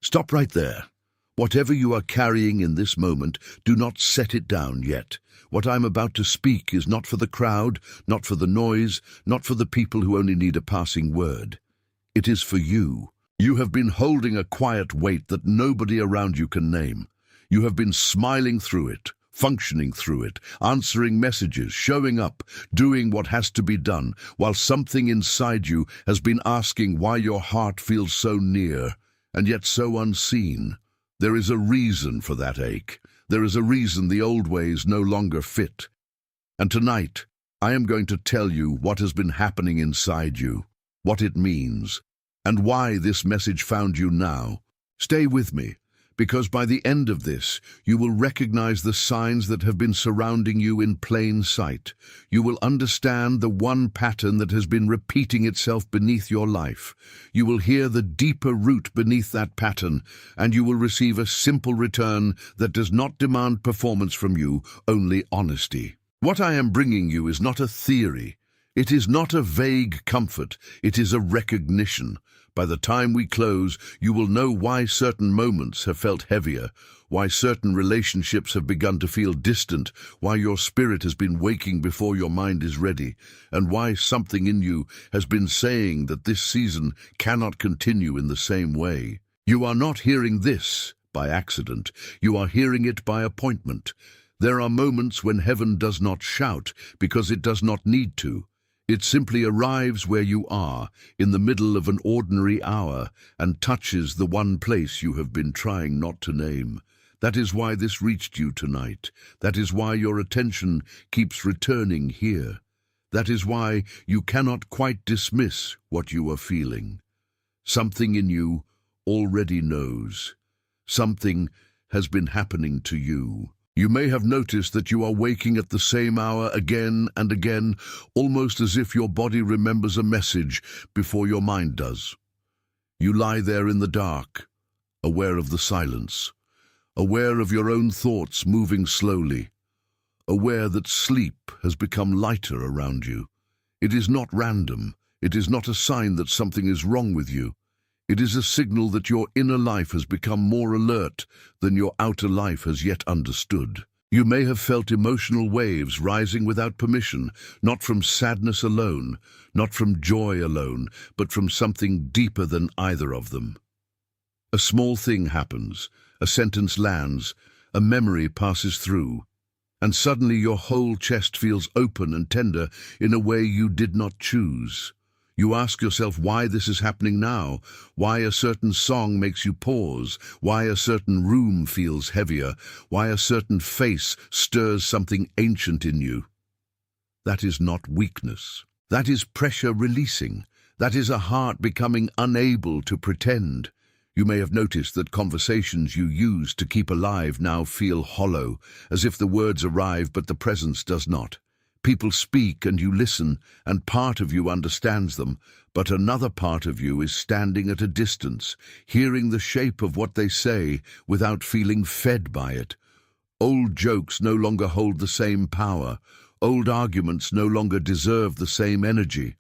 Stop right there. Whatever you are carrying in this moment, do not set it down yet. What I'm about to speak is not for the crowd, not for the noise, not for the people who only need a passing word. It is for you. You have been holding a quiet weight that nobody around you can name. You have been smiling through it, functioning through it, answering messages, showing up, doing what has to be done, while something inside you has been asking why your heart feels so near and yet so unseen. There is a reason for that ache. There is a reason the old ways no longer fit. And tonight, I am going to tell you what has been happening inside you, what it means, and why this message found you now. Stay with me, because by the end of this, you will recognize the signs that have been surrounding you in plain sight. You will understand the one pattern that has been repeating itself beneath your life. You will hear the deeper root beneath that pattern, and you will receive a simple return that does not demand performance from you, only honesty. What I am bringing you is not a theory. It is not a vague comfort. It is a recognition. By the time we close, you will know why certain moments have felt heavier, why certain relationships have begun to feel distant, why your spirit has been waking before your mind is ready, and why something in you has been saying that this season cannot continue in the same way. You are not hearing this by accident. You are hearing it by appointment. There are moments when heaven does not shout because it does not need to. It simply arrives where you are, in the middle of an ordinary hour, and touches the one place you have been trying not to name. That is why this reached you tonight. That is why your attention keeps returning here. That is why you cannot quite dismiss what you are feeling. Something in you already knows. Something has been happening to you. You may have noticed that you are waking at the same hour again and again, almost as if your body remembers a message before your mind does. You lie there in the dark, aware of the silence, aware of your own thoughts moving slowly, aware that sleep has become lighter around you. It is not random. It is not a sign that something is wrong with you. It is a signal that your inner life has become more alert than your outer life has yet understood. You may have felt emotional waves rising without permission, not from sadness alone, not from joy alone, but from something deeper than either of them. A small thing happens, a sentence lands, a memory passes through, and suddenly your whole chest feels open and tender in a way you did not choose. You ask yourself why this is happening now, why a certain song makes you pause, why a certain room feels heavier, why a certain face stirs something ancient in you. That is not weakness. That is pressure releasing. That is a heart becoming unable to pretend. You may have noticed that conversations you used to keep alive now feel hollow, as if the words arrive but the presence does not. People speak and you listen, and part of you understands them, but another part of you is standing at a distance, hearing the shape of what they say without feeling fed by it. Old jokes no longer hold the same power. Old arguments no longer deserve the same energy.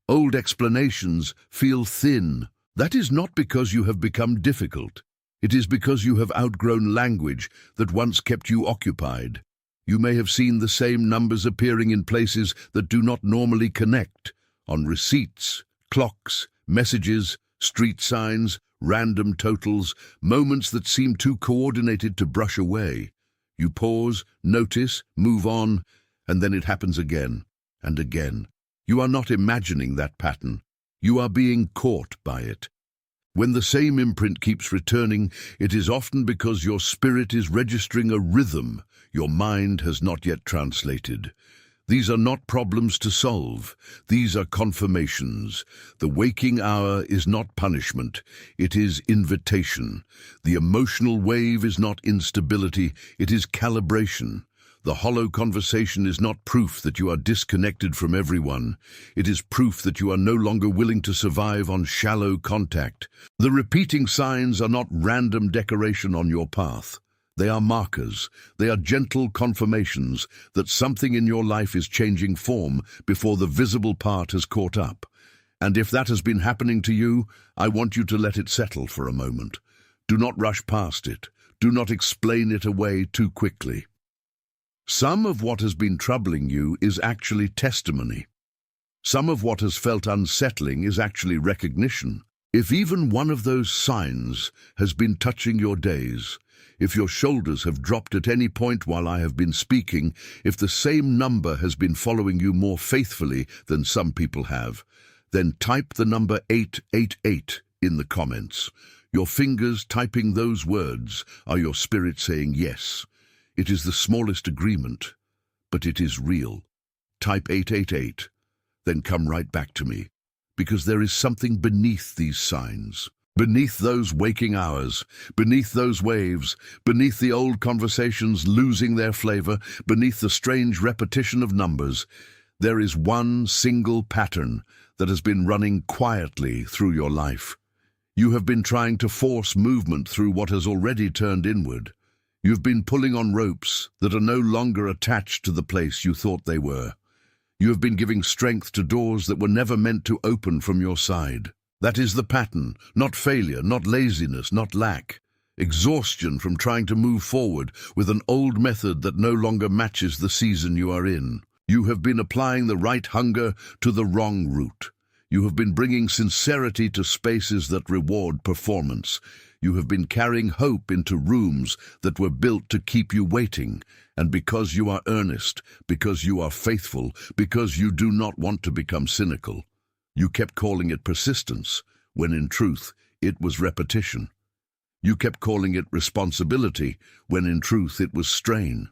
Old explanations feel thin. That is not because you have become difficult. It is because you have outgrown language that once kept you occupied. You may have seen the same numbers appearing in places that do not normally connect, on receipts, clocks, messages, street signs, random totals, moments that seem too coordinated to brush away. You pause, notice, move on, and then it happens again and again. You are not imagining that pattern. You are being caught by it. When the same imprint keeps returning, it is often because your spirit is registering a rhythm your mind has not yet translated. These are not problems to solve. These are confirmations. The waking hour is not punishment. It is invitation. The emotional wave is not instability. It is calibration. The hollow conversation is not proof that you are disconnected from everyone. It is proof that you are no longer willing to survive on shallow contact. The repeating signs are not random decoration on your path. They are markers. They are gentle confirmations that something in your life is changing form before the visible part has caught up. And if that has been happening to you, I want you to let it settle for a moment. Do not rush past it. Do not explain it away too quickly. Some of what has been troubling you is actually testimony. Some of what has felt unsettling is actually recognition. If even one of those signs has been touching your days, if your shoulders have dropped at any point while I have been speaking, if the same number has been following you more faithfully than some people have, then type the number 888 in the comments. Your fingers typing those words are your spirit saying yes. It is the smallest agreement, but it is real. Type 888, then come right back to me, because there is something beneath these signs. Beneath those waking hours, beneath those waves, beneath the old conversations losing their flavor, beneath the strange repetition of numbers, there is one single pattern that has been running quietly through your life. You have been trying to force movement through what has already turned inward. You've been pulling on ropes that are no longer attached to the place you thought they were. You have been giving strength to doors that were never meant to open from your side. That is the pattern, not failure, not laziness, not lack. Exhaustion from trying to move forward with an old method that no longer matches the season you are in. You have been applying the right hunger to the wrong route. You have been bringing sincerity to spaces that reward performance. You have been carrying hope into rooms that were built to keep you waiting. And because you are earnest, because you are faithful, because you do not want to become cynical, you kept calling it persistence, when in truth it was repetition. You kept calling it responsibility, when in truth it was strain.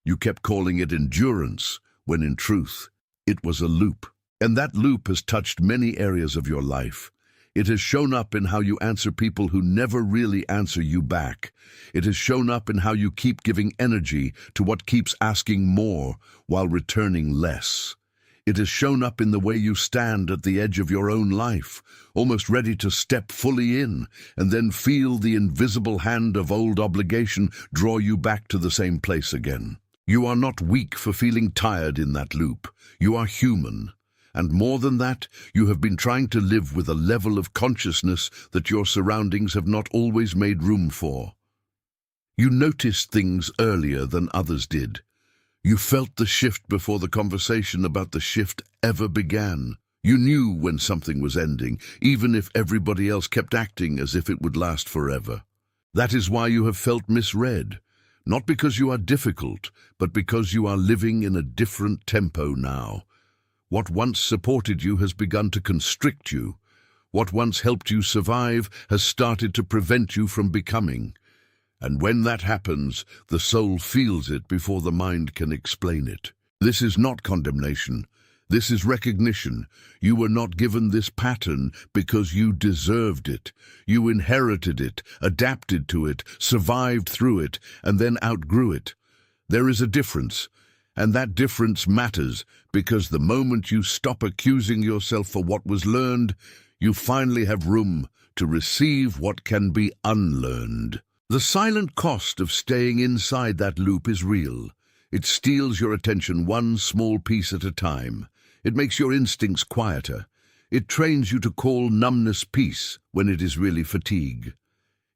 You kept calling it endurance, when in truth it was a loop. And that loop has touched many areas of your life. It has shown up in how you answer people who never really answer you back. It has shown up in how you keep giving energy to what keeps asking more while returning less. It has shown up in the way you stand at the edge of your own life, almost ready to step fully in, and then feel the invisible hand of old obligation draw you back to the same place again. You are not weak for feeling tired in that loop. You are human. And more than that, you have been trying to live with a level of consciousness that your surroundings have not always made room for. You noticed things earlier than others did. You felt the shift before the conversation about the shift ever began. You knew when something was ending, even if everybody else kept acting as if it would last forever. That is why you have felt misread. Not because you are difficult, but because you are living in a different tempo now. What once supported you has begun to constrict you. What once helped you survive has started to prevent you from becoming. And when that happens, the soul feels it before the mind can explain it. This is not condemnation. This is recognition. You were not given this pattern because you deserved it. You inherited it, adapted to it, survived through it, and then outgrew it. There is a difference. And that difference matters because the moment you stop accusing yourself for what was learned, you finally have room to receive what can be unlearned. The silent cost of staying inside that loop is real. It steals your attention one small piece at a time. It makes your instincts quieter. It trains you to call numbness peace when it is really fatigue.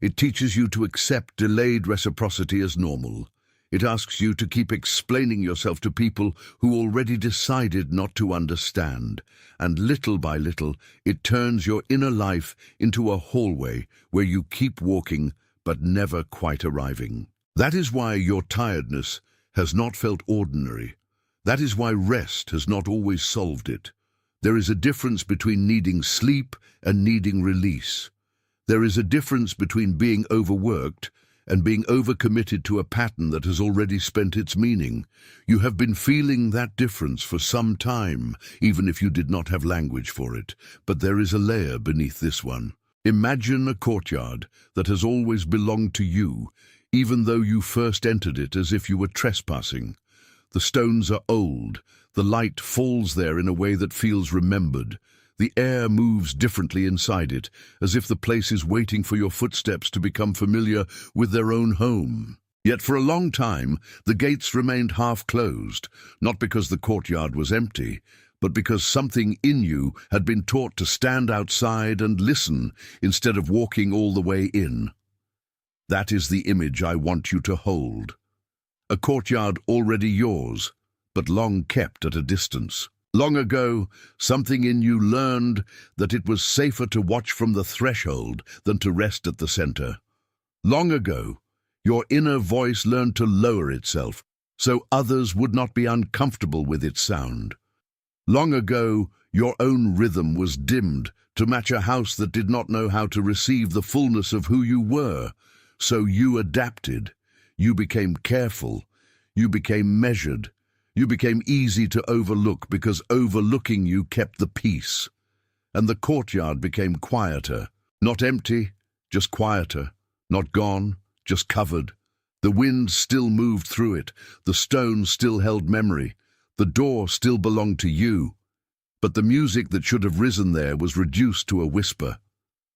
It teaches you to accept delayed reciprocity as normal. It asks you to keep explaining yourself to people who already decided not to understand. And little by little, it turns your inner life into a hallway where you keep walking but never quite arriving. That is why your tiredness has not felt ordinary. That is why rest has not always solved it. There is a difference between needing sleep and needing release. There is a difference between being overworked and being overcommitted to a pattern that has already spent its meaning. You have been feeling that difference for some time, even if you did not have language for it. But there is a layer beneath this one. Imagine a courtyard that has always belonged to you, even though you first entered it as if you were trespassing. The stones are old. The light falls there in a way that feels remembered. The air moves differently inside it, as if the place is waiting for your footsteps to become familiar with their own home. Yet for a long time, the gates remained half-closed, not because the courtyard was empty, but because something in you had been taught to stand outside and listen instead of walking all the way in. That is the image I want you to hold. A courtyard already yours, but long kept at a distance. Long ago, something in you learned that it was safer to watch from the threshold than to rest at the center. Long ago, your inner voice learned to lower itself so others would not be uncomfortable with its sound. Long ago, your own rhythm was dimmed to match a house that did not know how to receive the fullness of who you were. So you adapted. You became careful. You became measured. You became easy to overlook because overlooking you kept the peace. And the courtyard became quieter. Not empty, just quieter. Not gone, just covered. The wind still moved through it. The stone still held memory. The door still belonged to you. But the music that should have risen there was reduced to a whisper.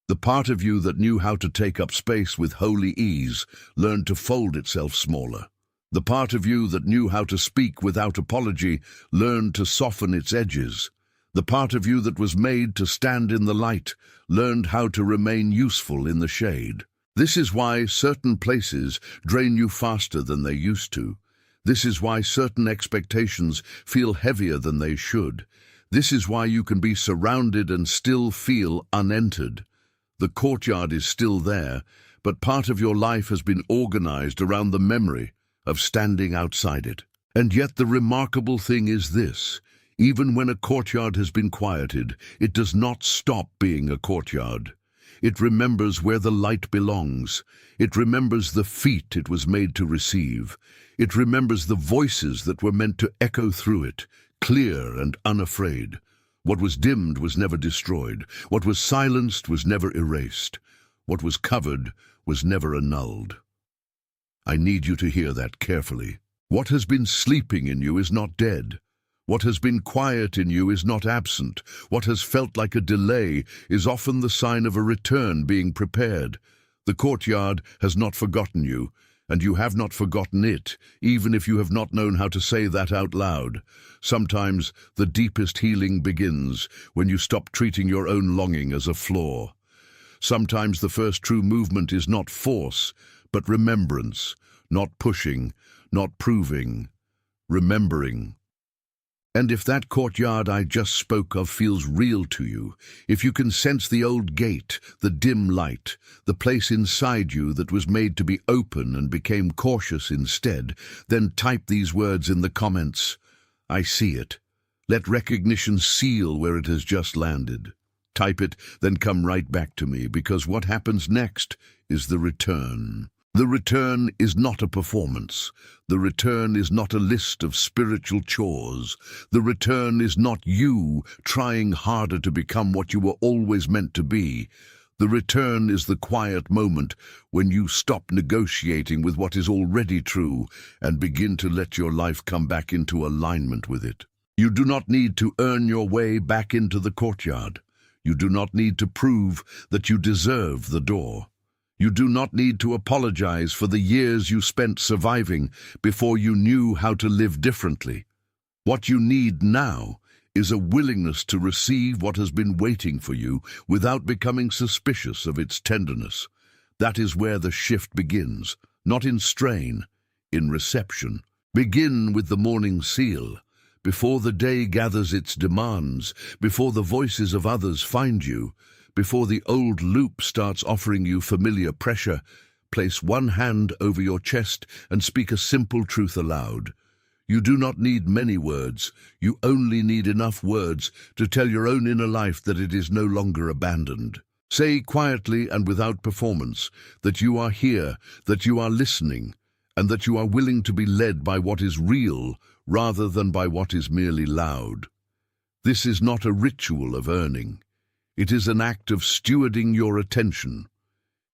The part of you that knew how to take up space with holy ease learned to fold itself smaller. The part of you that knew how to speak without apology learned to soften its edges. The part of you that was made to stand in the light learned how to remain useful in the shade. This is why certain places drain you faster than they used to. This is why certain expectations feel heavier than they should. This is why you can be surrounded and still feel unentered. The courtyard is still there, but part of your life has been organized around the memory of standing outside it. And yet the remarkable thing is this: even when a courtyard has been quieted, it does not stop being a courtyard. It remembers where the light belongs. It remembers the feet it was made to receive. It remembers the voices that were meant to echo through it, clear and unafraid. What was dimmed was never destroyed. What was silenced was never erased. What was covered was never annulled. I need you to hear that carefully. What has been sleeping in you is not dead. What has been quiet in you is not absent. What has felt like a delay is often the sign of a return being prepared. The courtyard has not forgotten you, and you have not forgotten it, even if you have not known how to say that out loud. Sometimes the deepest healing begins when you stop treating your own longing as a flaw. Sometimes the first true movement is not force, but remembrance, not pushing, not proving, remembering. And if that courtyard I just spoke of feels real to you, if you can sense the old gate, the dim light, the place inside you that was made to be open and became cautious instead, then type these words in the comments. I see it. Let recognition seal where it has just landed. Type it, then come right back to me, because what happens next is the return. The return is not a performance. The return is not a list of spiritual chores. The return is not you trying harder to become what you were always meant to be. The return is the quiet moment when you stop negotiating with what is already true and begin to let your life come back into alignment with it. You do not need to earn your way back into the courtyard. You do not need to prove that you deserve the door. You do not need to apologize for the years you spent surviving before you knew how to live differently. What you need now is a willingness to receive what has been waiting for you without becoming suspicious of its tenderness. That is where the shift begins, not in strain, in reception. Begin with the morning seal. Before the day gathers its demands, before the voices of others find you, before the old loop starts offering you familiar pressure, place one hand over your chest and speak a simple truth aloud. You do not need many words. You only need enough words to tell your own inner life that it is no longer abandoned. Say quietly and without performance that you are here, that you are listening, and that you are willing to be led by what is real rather than by what is merely loud. This is not a ritual of earning. It is an act of stewarding your attention.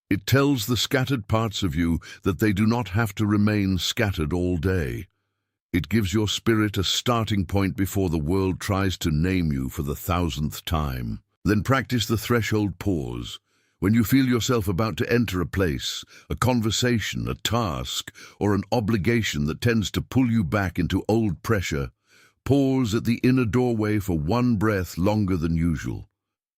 It tells the scattered parts of you that they do not have to remain scattered all day. It gives your spirit a starting point before the world tries to name you for the 1,000th time. Then practice the threshold pause. When you feel yourself about to enter a place, a conversation, a task, or an obligation that tends to pull you back into old pressure, pause at the inner doorway for one breath longer than usual.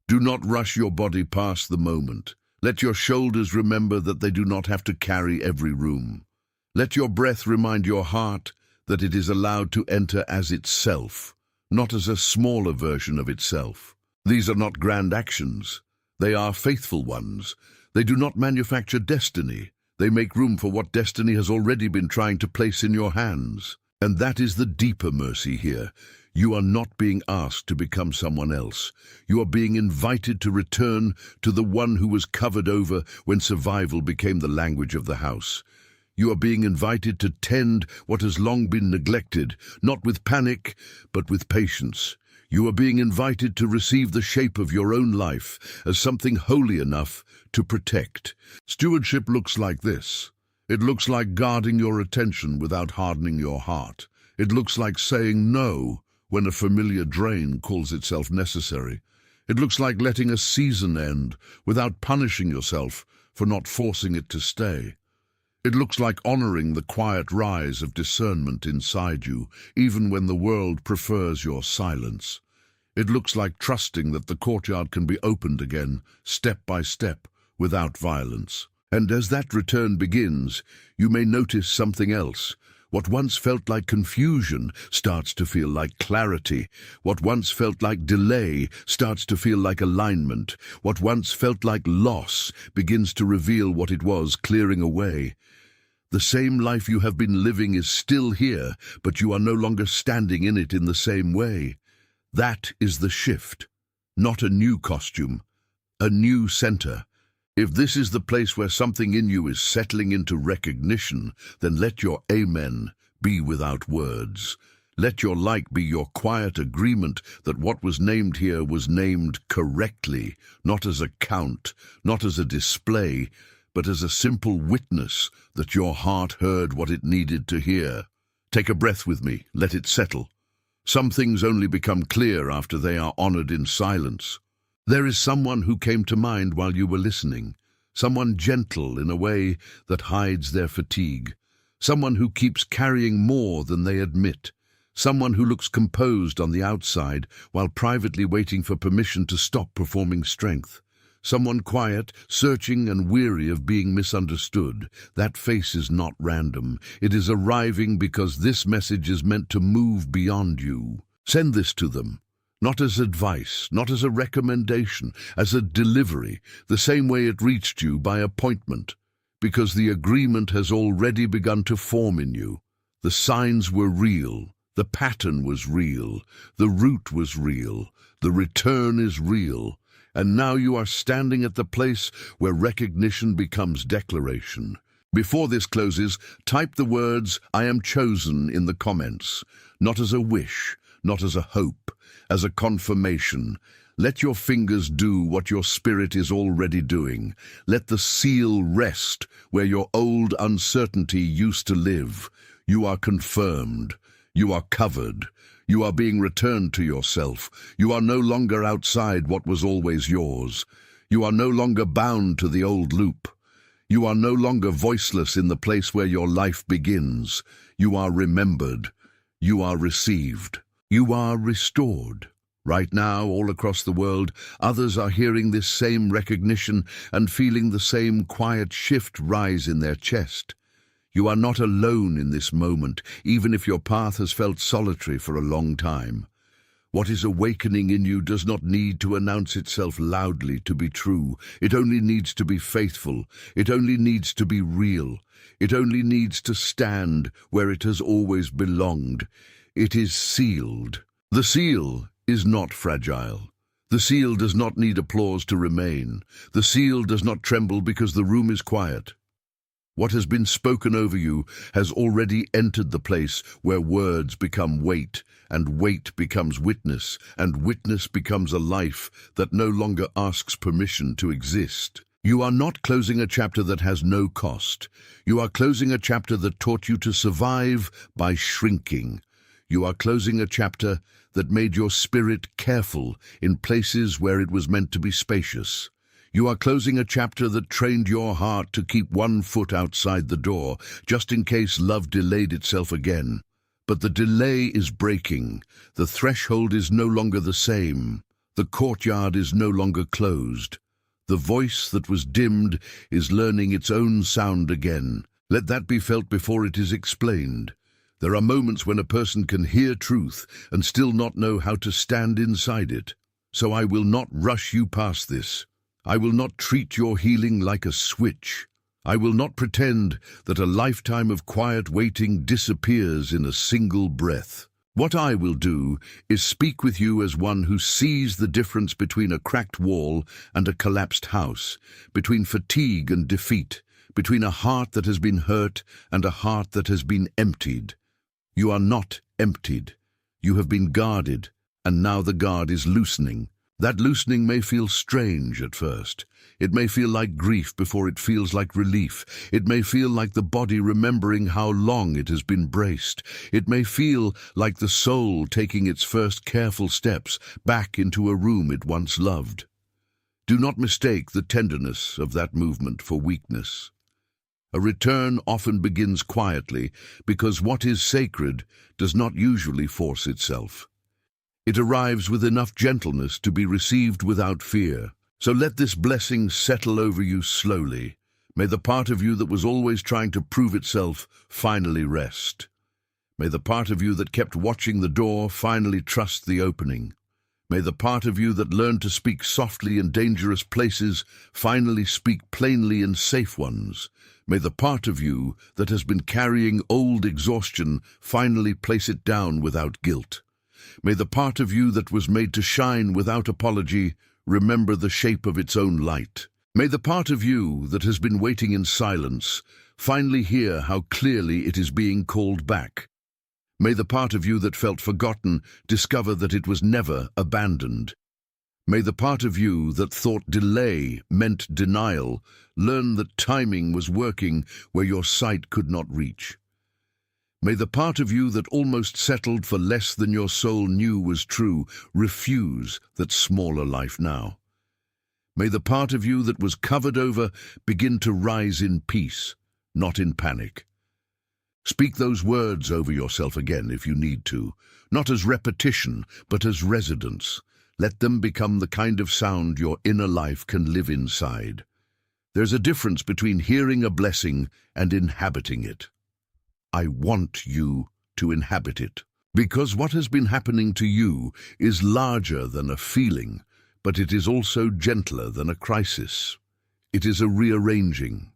Do not rush your body past the moment. Let your shoulders remember that they do not have to carry every room. Let your breath remind your heart that it is allowed to enter as itself, not as a smaller version of itself. These are not grand actions. They are faithful ones. They do not manufacture destiny. They make room for what destiny has already been trying to place in your hands. And that is the deeper mercy here. You are not being asked to become someone else. You are being invited to return to the one who was covered over when survival became the language of the house. You are being invited to tend what has long been neglected, not with panic, but with patience. You are being invited to receive the shape of your own life as something holy enough to protect. Stewardship looks like this. It looks like guarding your attention without hardening your heart. It looks like saying no when a familiar drain calls itself necessary. It looks like letting a season end without punishing yourself for not forcing it to stay. It looks like honoring the quiet rise of discernment inside you, even when the world prefers your silence. It looks like trusting that the courtyard can be opened again, step by step, without violence. And as that return begins, you may notice something else. What once felt like confusion starts to feel like clarity. What once felt like delay starts to feel like alignment. What once felt like loss begins to reveal what it was clearing away. The same life you have been living is still here, but you are no longer standing in it in the same way. That is the shift. Not a new costume, a new center. If this is the place where something in you is settling into recognition, then let your amen be without words. Let your like be your quiet agreement that what was named here was named correctly, not as a count, not as a display, but as a simple witness that your heart heard what it needed to hear. Take a breath with me, let it settle. Some things only become clear after they are honored in silence. There is someone who came to mind while you were listening, someone gentle in a way that hides their fatigue, someone who keeps carrying more than they admit, someone who looks composed on the outside while privately waiting for permission to stop performing strength. Someone quiet, searching and weary of being misunderstood. That face is not random. It is arriving because this message is meant to move beyond you. Send this to them. Not as advice, not as a recommendation, as a delivery, the same way it reached you by appointment, because the agreement has already begun to form in you. The signs were real, the pattern was real, the route was real, the return is real, and now you are standing at the place where recognition becomes declaration. Before this closes, type the words, "I am chosen," in the comments, not as a wish, not as a hope, as a confirmation. Let your fingers do what your spirit is already doing. Let the seal rest where your old uncertainty used to live. You are confirmed. You are covered. You are being returned to yourself. You are no longer outside what was always yours. You are no longer bound to the old loop. You are no longer voiceless in the place where your life begins. You are remembered. You are received. You are restored. Right now, all across the world, others are hearing this same recognition and feeling the same quiet shift rise in their chest. You are not alone in this moment, even if your path has felt solitary for a long time. What is awakening in you does not need to announce itself loudly to be true. It only needs to be faithful. It only needs to be real. It only needs to stand where it has always belonged. It is sealed. The seal is not fragile. The seal does not need applause to remain. The seal does not tremble because the room is quiet. What has been spoken over you has already entered the place where words become weight, and weight becomes witness, and witness becomes a life that no longer asks permission to exist. You are not closing a chapter that has no cost. You are closing a chapter that taught you to survive by shrinking. You are closing a chapter that made your spirit careful in places where it was meant to be spacious. You are closing a chapter that trained your heart to keep one foot outside the door, just in case love delayed itself again. But the delay is breaking. The threshold is no longer the same. The courtyard is no longer closed. The voice that was dimmed is learning its own sound again. Let that be felt before it is explained. There are moments when a person can hear truth and still not know how to stand inside it. So I will not rush you past this. I will not treat your healing like a switch. I will not pretend that a lifetime of quiet waiting disappears in a single breath. What I will do is speak with you as one who sees the difference between a cracked wall and a collapsed house, between fatigue and defeat, between a heart that has been hurt and a heart that has been emptied. You are not emptied. You have been guarded, and now the guard is loosening. That loosening may feel strange at first. It may feel like grief before it feels like relief. It may feel like the body remembering how long it has been braced. It may feel like the soul taking its first careful steps back into a room it once loved. Do not mistake the tenderness of that movement for weakness. A return often begins quietly because what is sacred does not usually force itself. It arrives with enough gentleness to be received without fear. So let this blessing settle over you slowly. May the part of you that was always trying to prove itself finally rest. May the part of you that kept watching the door finally trust the opening. May the part of you that learned to speak softly in dangerous places finally speak plainly in safe ones. May the part of you that has been carrying old exhaustion finally place it down without guilt. May the part of you that was made to shine without apology remember the shape of its own light. May the part of you that has been waiting in silence finally hear how clearly it is being called back. May the part of you that felt forgotten discover that it was never abandoned. May the part of you that thought delay meant denial learn that timing was working where your sight could not reach. May the part of you that almost settled for less than your soul knew was true refuse that smaller life now. May the part of you that was covered over begin to rise in peace, not in panic. Speak those words over yourself again if you need to, not as repetition, but as residence. Let them become the kind of sound your inner life can live inside. There's a difference between hearing a blessing and inhabiting it. I want you to inhabit it, because what has been happening to you is larger than a feeling, but it is also gentler than a crisis. It is a rearranging.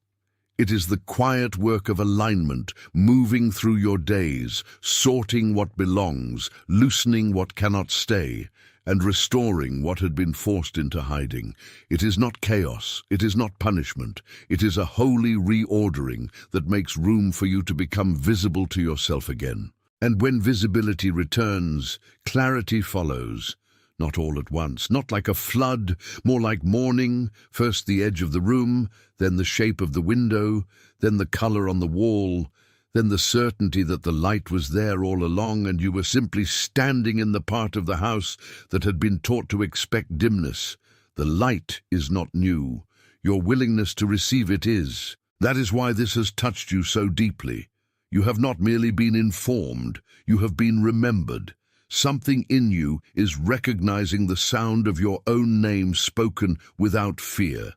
It is the quiet work of alignment, moving through your days, sorting what belongs, loosening what cannot stay, and restoring what had been forced into hiding. It is not chaos, it is not punishment, it is a holy reordering that makes room for you to become visible to yourself again. And when visibility returns, clarity follows. Not all at once, not like a flood, more like morning, first the edge of the room, then the shape of the window, then the color on the wall, then the certainty that the light was there all along and you were simply standing in the part of the house that had been taught to expect dimness. The light is not new. Your willingness to receive it is. That is why this has touched you so deeply. You have not merely been informed, you have been remembered. Something in you is recognizing the sound of your own name spoken without fear.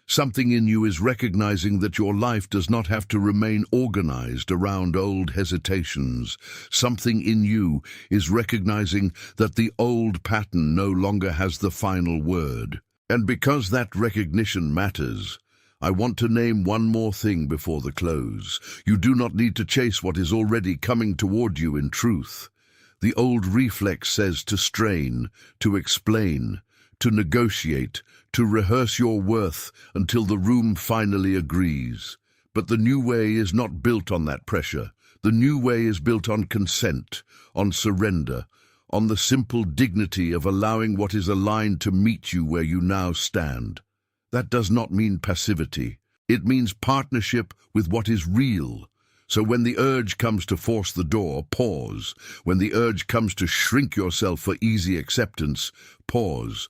Something in you is recognizing that your life does not have to remain organized around old hesitations. Something in you is recognizing that the old pattern no longer has the final word. And because that recognition matters, I want to name one more thing before the close. You do not need to chase what is already coming toward you in truth. The old reflex says to strain, to explain, to negotiate, to rehearse your worth until the room finally agrees. But the new way is not built on that pressure. The new way is built on consent, on surrender, on the simple dignity of allowing what is aligned to meet you where you now stand. That does not mean passivity. It means partnership with what is real. So when the urge comes to force the door, pause. When the urge comes to shrink yourself for easy acceptance, pause.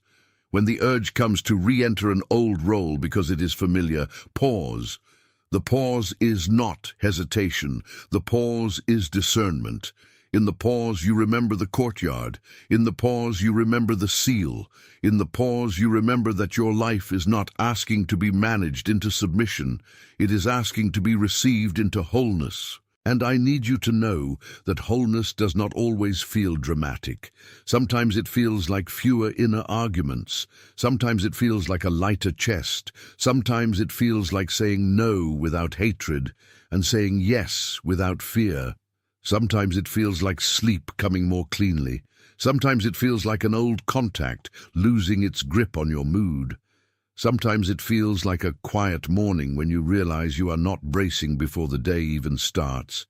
When the urge comes to re-enter an old role because it is familiar, pause. The pause is not hesitation. The pause is discernment. In the pause, you remember the courtyard. In the pause, you remember the seal. In the pause, you remember that your life is not asking to be managed into submission. It is asking to be received into wholeness. And I need you to know that wholeness does not always feel dramatic. Sometimes it feels like fewer inner arguments. Sometimes it feels like a lighter chest. Sometimes it feels like saying no without hatred and saying yes without fear. Sometimes it feels like sleep coming more cleanly. Sometimes it feels like an old contact losing its grip on your mood. Sometimes it feels like a quiet morning when you realize you are not bracing before the day even starts.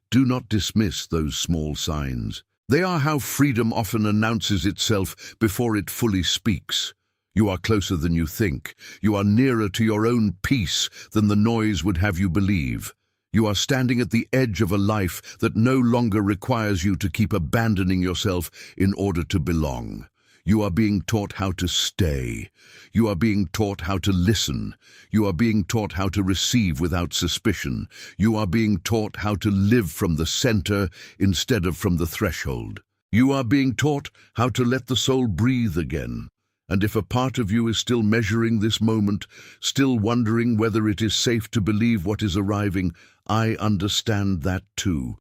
Do not dismiss those small signs. They are how freedom often announces itself before it fully speaks. You are closer than you think. You are nearer to your own peace than the noise would have you believe. You are standing at the edge of a life that no longer requires you to keep abandoning yourself in order to belong. You are being taught how to stay. You are being taught how to listen. You are being taught how to receive without suspicion. You are being taught how to live from the center instead of from the threshold. You are being taught how to let the soul breathe again. And if a part of you is still measuring this moment, still wondering whether it is safe to believe what is arriving, I understand that too.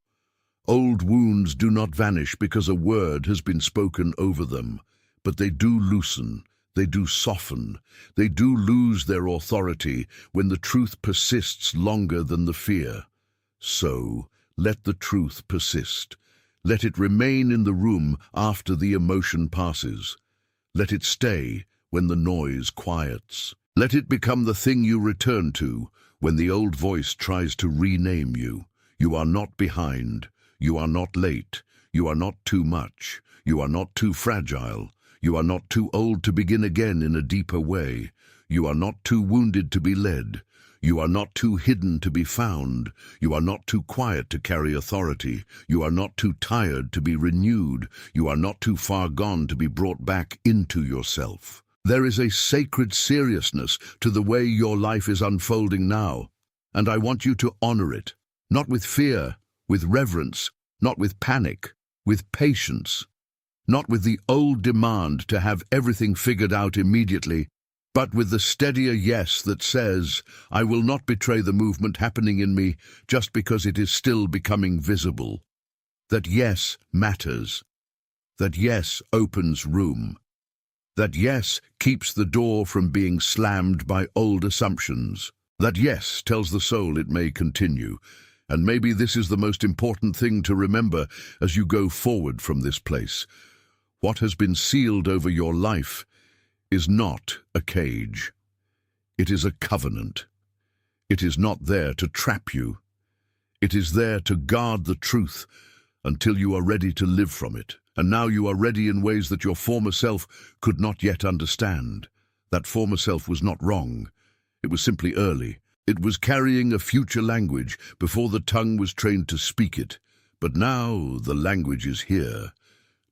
Old wounds do not vanish because a word has been spoken over them. But they do loosen, they do soften, they do lose their authority when the truth persists longer than the fear. So, let the truth persist. Let it remain in the room after the emotion passes. Let it stay when the noise quiets. Let it become the thing you return to when the old voice tries to rename you. You are not behind. You are not late. You are not too much. You are not too fragile. You are not too old to begin again in a deeper way. You are not too wounded to be led. You are not too hidden to be found. You are not too quiet to carry authority. You are not too tired to be renewed. You are not too far gone to be brought back into yourself. There is a sacred seriousness to the way your life is unfolding now, and I want you to honor it, not with fear, with reverence, not with panic, with patience. Not with the old demand to have everything figured out immediately, but with the steadier yes that says, I will not betray the movement happening in me just because it is still becoming visible. That yes matters. That yes opens room. That yes keeps the door from being slammed by old assumptions. That yes tells the soul it may continue. And maybe this is the most important thing to remember as you go forward from this place. What has been sealed over your life is not a cage. It is a covenant. It is not there to trap you. It is there to guard the truth until you are ready to live from it. And now you are ready in ways that your former self could not yet understand. That former self was not wrong. It was simply early. It was carrying a future language before the tongue was trained to speak it. But now the language is here.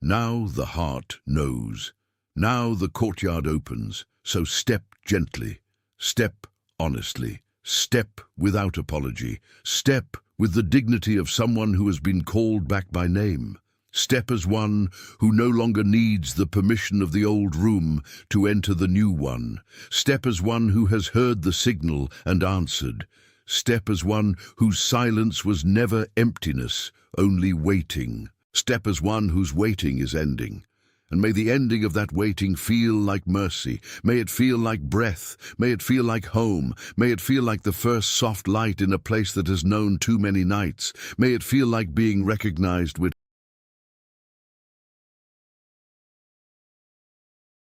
Now the heart knows. Now the courtyard opens. So step gently. Step honestly. Step without apology. Step with the dignity of someone who has been called back by name. Step as one who no longer needs the permission of the old room to enter the new one. Step as one who has heard the signal and answered. Step as one whose silence was never emptiness, only waiting. Step as one whose waiting is ending. And may the ending of that waiting feel like mercy. May it feel like breath. May it feel like home. May it feel like the first soft light in a place that has known too many nights. May it feel like being recognized with